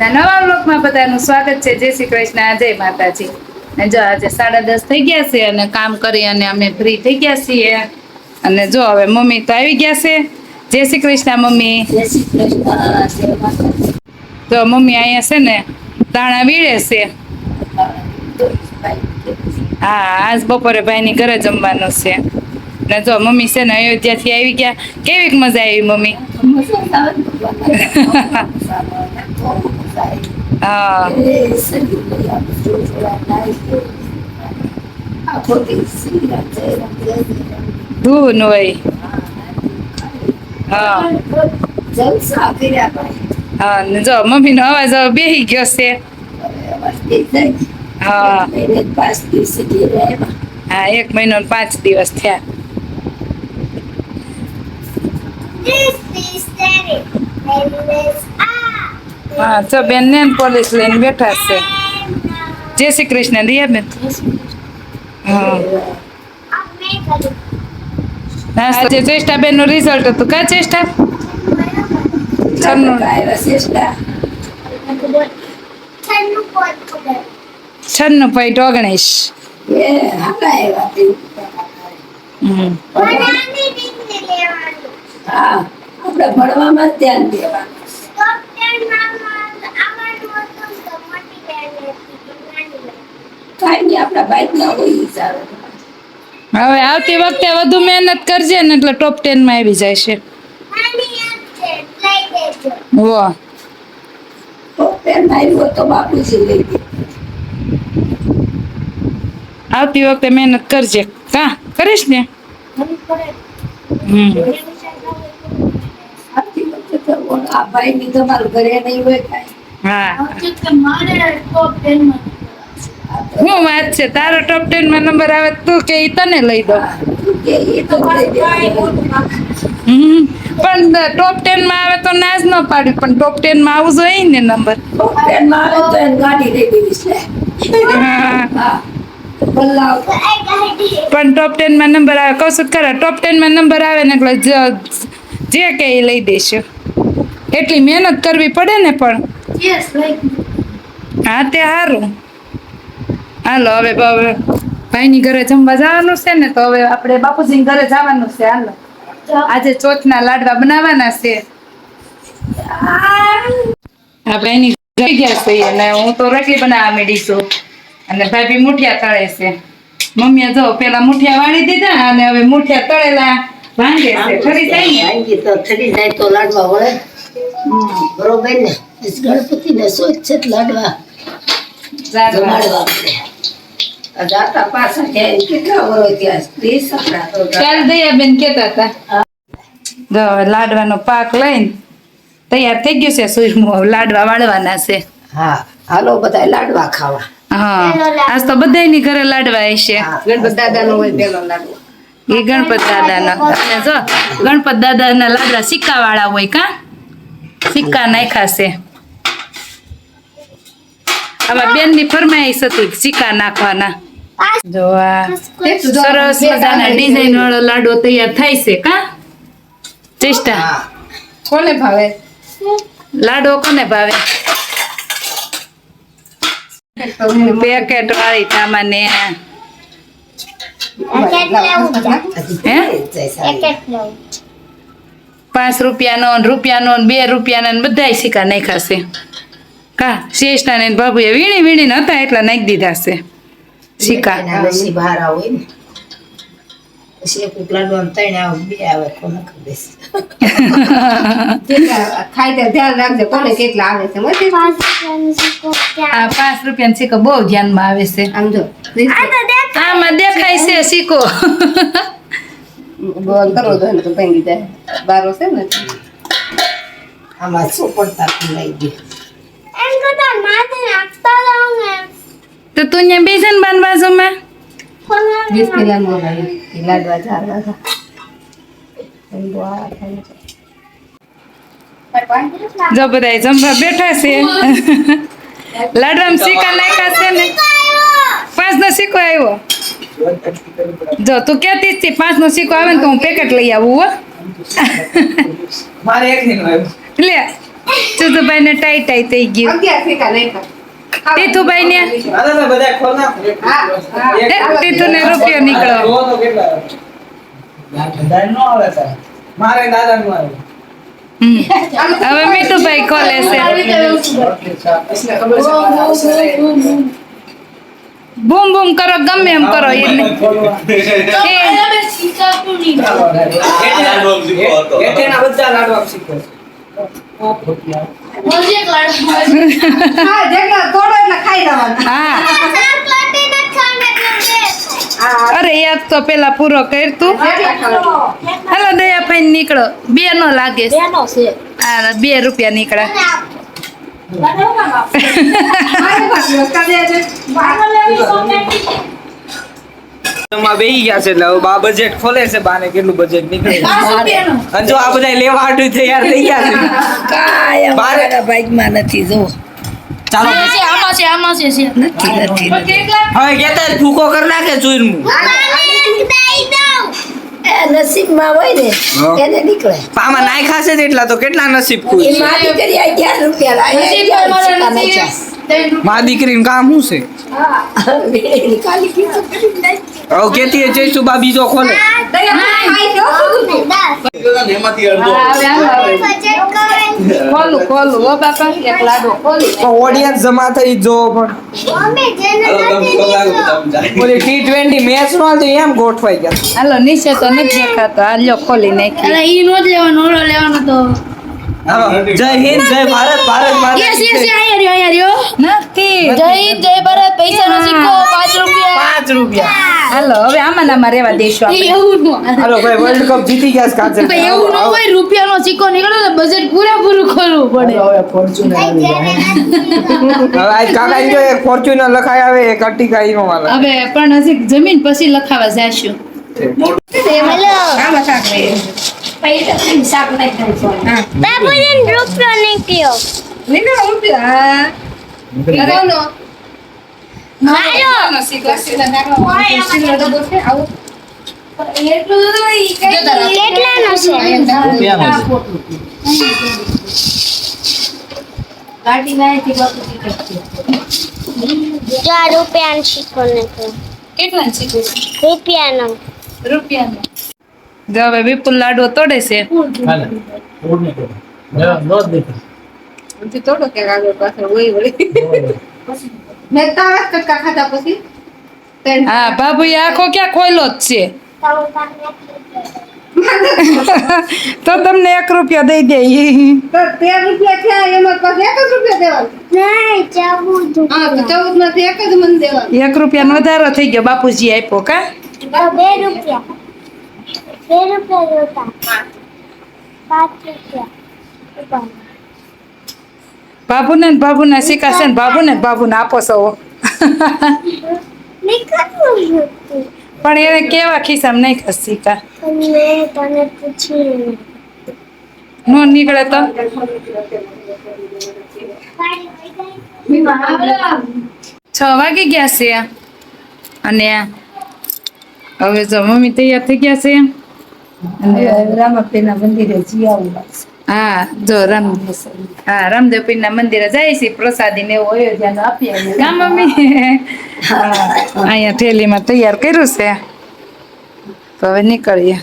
આજના નવા વ્લોગમાં બધાનું સ્વાગત છે. જય શ્રી કૃષ્ણ, જય માતાજી. ને જો આજે 10:30 થઈ ગયા છે અને કામ કરી અને અમે ફ્રી થઈ ગયા છીએ. અને જો હવે મમ્મી તો આવી ગયા છે. જય શ્રી કૃષ્ણ મમ્મી. જય શ્રી કૃષ્ણ. તો મમ્મી અહીંયા છે ને દાણા વીળે છે. હા, આજ બપોરે ભાઈની ઘરે જમવાનું છે. ને જો મમ્મી છે ને અયોધ્યાથી આવી ગયા. કેવીક મજા આવી મમ્મી? હા. ધૂન હોય. હા. હા, ને જો મમ્મીનો અવાજ હવે બેહી ગયો છે. હા. હા, 1 મહિનો ને 5 દિવસ થયા. હા, તો બેન ને પોલીસ લઈને બેઠા છે. જય શ્રી કૃષ્ણ દિયા બેન. હા. હા, ચેષ્ટા બેન નું રિઝલ્ટ હતું કા ચેષ્ટા? 96.19. આપણે ભણવામાં ધ્યાન દેવાનું. કાંઈ નહીં, આપણા બાઈક ના હોય સારું. હવે આવતી વખતે વધુ મહેનત કરજે ને એટલે ટોપ 10 માં આવી જાય છે. વાહ. ટોપ 10 માં આવ્યો તો બાપુજી લઈ ગયો. આવતી વખતે મહેનત કરજે. કા કરીશ ને? આવતી વખતે તો આ ભાઈ ની તમારું ઘરે નહીં હોય કાંઈ. હા. હું વાત છે, તારો ટોપ 10 માં નંબર આવે તું કે તને લઈ દો. પણ ટોપ 10 માં આવે તો ના જ ન પાડી, પણ ટોપ 10 માં આવવું જોઈએ ને નંબર. ટોપ 10 માં આવે તો એને ગાડી લઈ દેવીશ લે. પણ ટોપ 10 માં નંબર આવે કહું છું ખરા, ટોપ 10 માં નંબર આવે ને એટલે જે કે એ લઈ દેશું. એટલી મહેનત કરવી પડે ને પણ. હા તે સારું. હાલો હવે ભાઈની ઘરે જમવા જવાનું છે ને, તો હવે આપણે બાપુજીની ઘરે જવાનું છે. હાલો આજે ચોથના લાડવા બનાવવાના છે. આપણે એની ઘરે ગયા છીએ અને હું તો રોટલી બનાવવા માંડી છું અને ભાભી મુઠિયા તળે છે. મમ્મીએ જો પેલા મુઠિયા વાળી દીધા અને હવે મુઠિયા તળેલા ભાંગે છે. ઠરી જાય ને તો ઠરી જાય તો લાડવા વળે. બરોબર ને? ગણપતિ ને સોચ છે લાડવા જમાડવા પડે. જાતા પાછા જાય કેટલા વરો ત્યાં 30 ચાલ દયા બેન કેતા હતા. જો લાડવાનો પાક લઈને તૈયાર થઈ ગયું છે. સુરમું લાડવા વાળવાના છે. હા, હાલો બધા લાડવા ખાવા. હા, આજ તો બધાયની ઘરે લાડવા હશે. ગણપત દાદા નો હોય પેલો લાડવો. એ ગણપત દાદાનો. અને જો ગણપત દાદાના લાડવા સિક્કા વાળા હોય કા? સિક્કા નાખ્યા છે. આમાં બેનની ફરમાઈશ હતી સિક્કા નાખવાના. જો આ સરસ મજાના ડિઝાઇન વાળો લાડવો તૈયાર થાય છે કા? ચેષ્ટા કોને ભાવે લાડવો? કોને ભાવે? પેકેટ વાળી સામાન્ય. ₹5 રૂપિયાનો 2 રૂપિયાના બધા સિક્કા નાખ્યા છે કા? શેષના ને બાબુએ વીણી વીણીને હતા એટલા નાખી દીધા છે સિક્કા. બહાર આવે ને પછી એક લાડવા ત્રણ આવે, 2 આવે, કોને ખબર ખાઈ તો ધ્યાન રાખજો કોને કેટલા આવે છે. આ ₹5 સિક્કો બહુ ધ્યાનમાં આવે છે. આમ જો આમાં દેખાય છે સિક્કો. બંધ કરો તો એને તો ભાંગી જાય. બારો છે ને આમાં શું પડતા લઈ દે. તો તું અહીંયા બેસન બાંધવા છો માં? 20 કિલો લાડવા ચારવા જો બધા જમવા બેઠા છે. લાડવામાં સિક્કા નાખ્યા છે ને. 5 નો સિક્કો આવ્યો. જો તું કહેતી હતી 5 નો સિક્કો આવે ને તો હું પેકેટ લઈ આવું હો. મારે એક નો આવ્યો. લે ચુતુભાઈ ને ટાઈ ટાઈ થઈ ગયું. 11 સિક્કા નાખ્યા. તીથુભાઈ ને હાલો ને બધા ખોલ નાખો. તીથુ ને રૂપિયો નીકળો. જો તો કેટલા આવે. દાદા નો આવે સાહેબ. મારે દાદા નો આવે. હવે મીઠુભાઈ ખોલે છે. બૂમ બૂમ કરો, ગમે એમ કરો. એટેના બધા લાડવા શીખો. હા, જેટલા તોડો એટલા ખાઈ જવાના. હા, અરે યાદ તો પેલા પૂરો કર તું. હાલો દયા ફાઈન નીકળો. 2 નો લાગે છે. હા, 2 રૂપિયા નીકળ્યા. માં બેહી ગયા છે એટલે હવે બા બજેટ ખોલે છે. બાને કેટલું બજેટ નીકળે છે. અને જો આ બધા લેવા હાટું તૈયાર થઈ ગયા છે. કાંઈ અમારા ભાગમાં નથી જો. ચાલો નથી. હવે કેતા ભૂકો કરી નાખે ચૂરમું. એ નસીબમાં હોય ને એને નીકળે. આમાં નાઈ ખાશે જ એટલા તો કેટલા નસીબ એ ખુશ. મારી કરી 11 રૂપિયા લાયા. માં દીકરીનું કામ શું છે? કાલી કીધું કરી નાખી. હવે કેતી જઈશું બા બીજો ખોલે. ખોલું ખોલું હો બાપા, એક લાડો ખોલી. ઓડિયન્સ જમા થઈ જો પણ ઓલી T20 મેચ નો તો એમ ગોઠવાઈ ગયા. હાલો નીચે તો નથી દેખાતો. હાલો ખોલી નાખી. હાલો, જય હિન્દ જય ભારત ભારત ભારત. નથી. 5 રૂપિયા. હાલો હવે આમાં ને આમાં રહેવા દેશું આપણે. હાલો ભાઈ વર્લ્ડ કપ જીતી ગયા છે કાજલ. રૂપિયાનો સિક્કો નીકળે તો બજેટ પૂરેપૂરું કરવું પડે. હવે આજ કાકા જો એક ફોર્ચ્યુનર લખાય આવે એક અટ્ટિકા ઈનો વાળા. હવે પણ હજી જમીન પછી લખાવા જાશું. આમાં શાક લઈએ. પૈસા લઈને શાક નહીં ખાઈ. હા. બાબુજી રૂપિયો નીકળ્યો. નીકળો રૂપિયા. નીકળો. હાલો. કેટલાનો છે? જો આ રૂપિયાનો સિક્કો નીકળ્યો. કેટલા છે? રૂપિયાનો. રૂપિયાનો. જો હવે વિપુલ લાડવો તોડે છે. થોડો કે આગળ પાછળ હોય વળી. મેં તારા કટકા ખાધા પછી હા બાબુ એ આખો ક્યાં ખોયલો જ છે. તો તમને 1 રૂપિયો દઈ દે. તો 13 રૂપિયા થયા એમાં પાછું 1 જ રૂપિયા દેવાનું. નહીં, 14. હા તો 14 માંથી 1 જ મને દેવાનું. 1 રૂપિયાનો વધારો થઈ ગયો. બાપુજી આપ્યો કા. 2 રૂપિયા. 2 રૂપિયા જોતા. 5 રૂપિયા. બાબુને સિક્કા છે ને બાબુને આપો છો. નીકળવું પણ એને કેવા ખિસ્સામાં નહીં ખસ સિક્કા. મેં તને પૂછ્યું. નો નીકળે તો 6 વાગી ગયા છે. અને હવે જો મમ્મી તૈયાર થઈ ગયા છે. અને રામાપીના મંદિરે જઈ આવું લાગશે. હા જો રામદેવ પીર ના મંદિરે જાય છે. પ્રસાદી ને એવું હોય ધ્યાન આપીએ કા મમ્મી. અહીંયા થેલીમાં તૈયાર કર્યું છે. તો હવે નીકળીએ.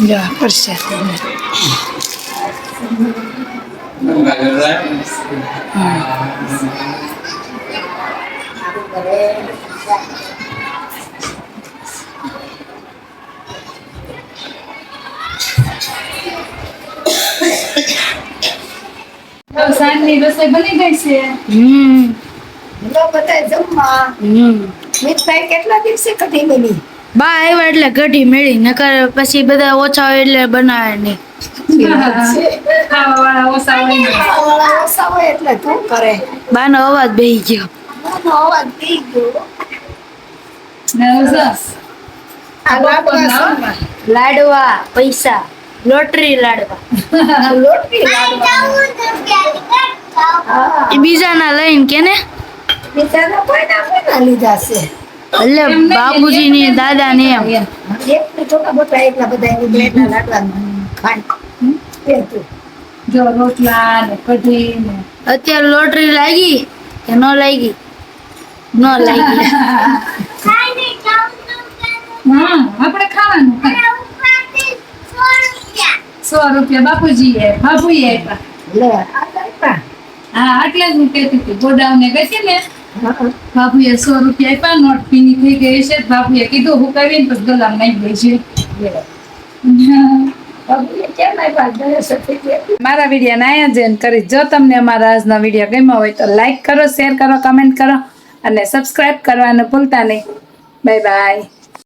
જા પ્રસાદ. સાંજની રસોઈ બની ગઈ છે. લો બધા જમવા. મિતભાઈ કેટલા દિવસે કઢી બની? બા આવ્યા એટલે કઢી મેળી નકર પછી બધા ઓછા હોય એટલે બનાવે નહીં. ખાવાવાળા ઓછા હોય ને. ખાવાવાળા ઓછા હોય એટલે તું કરે. બાનો અવાજ બેહી ગયો. આનો અવાજ થઈ ગયો. ને ઉસા. આ લાડવા શું? લાડવા પૈસા લોટરી લાડવા આ લોટરી લાડવા. હા. એ બીજાના લઈને કે ને બીજાના કોઈના કોઈના લીધા છે. એટલે બાપુજી ની દાદા ને એમ એક છોટા મોટા એટલા બધા એટલા લાડવા ખાંડ પહેરતું. જો રોટલા ને કઢી ને અત્યારે લોટરી લાગી કે ન લાગી ન લાગી હા આપણે ખાવાનું 100 રૂપિયા બાપુજી આપ્યા લે આ આપ્યા. હા એટલે જ હું કહેતી હતી ગોડાઉન ને ગઈ હતી ને હા. બાપુએ 100 રૂપિયા આપ્યા નોટ પીની થઈ ગઈ છે બાપુએ કીધું હું કરીને પછી ગલામ નાખી દઈ છે લે. બાબુએ કેમ આપ્યા? ગણેશ ચતુર્થી. મારા વિડીયો ના આયોજન કરી જો તમને અમારા આજનો વિડીયો ગમ્યો હોય તો લાઈક કરો શેર કરો કમેન્ટ કરો અને સબસ્ક્રાઇબ કરવાનું ભૂલતા નહીં બાય બાય